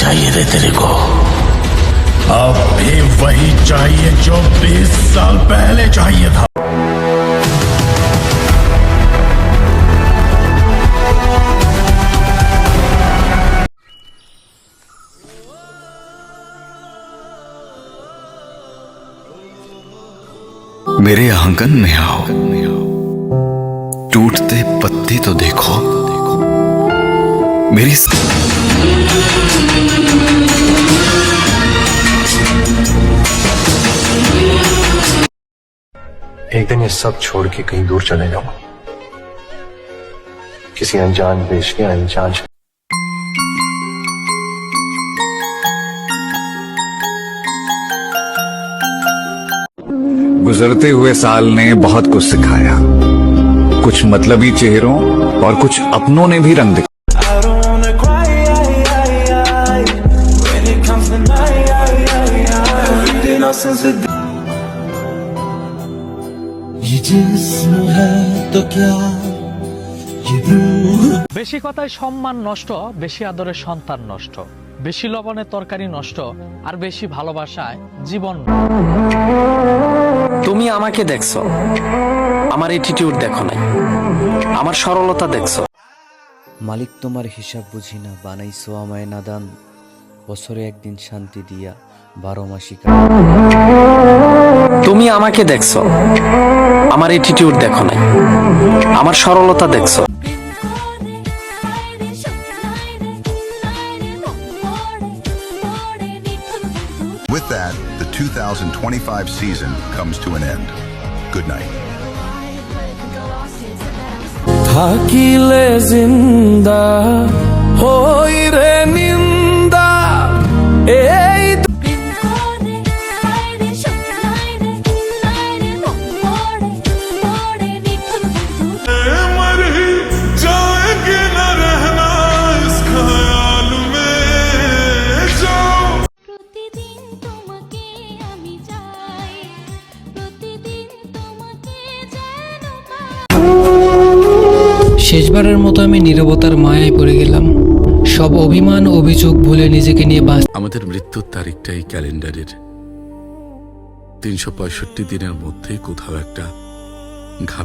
चाहिए रे तेरे को? अब भी वही चाहिए जो 20 साल पहले चाहिए था। मेरे आंगन में आओ, टूटते पत्ते तो देखो मेरी। एक दिन ये सब छोड़ के कहीं दूर चले जाऊंगा, किसी अनजान देश के अनजान। गुजरते हुए साल ने बहुत कुछ सिखाया, कुछ मतलबी चेहरों और कुछ अपनों ने भी रंग दिखाया। ये जिस्म है तो क्या ये रूह। বেশি কথায় সম্মান নষ্ট, বেশি আদরে সন্তান নষ্ট, বেশি লবণে তরকারি নষ্ট, আর বেশি ভালোবাসায় জীবন। তুমি আমাকে দেখছো, আমার অ্যাটিটিউড দেখো নাই, আমার সরলতা দেখছো। মালিক তোমার হিসাব বুঝি না, বানাইছো আমায় নাদান, বছরে একদিন শান্তি দিয়া 12 মাসই। তুমি আমাকে দেখছো, আমার অ্যাটিটিউড দেখো নাই, আমার সরলতা দেখছো। With that, the 2025 season comes to an end. Good night. থাকিলে জিন্দা হই রে নিন্দা এই শেষবারের মতো আমি নীরবতার মায়ায় পড়ে গেলাম। সব অভিমান অভিযোগ ভুলে নিজেকে নিয়ে আমাদের মৃত্যুর তারিখটাই ক্যালেন্ডারের 365 দিনের মধ্যে কোথাও একটা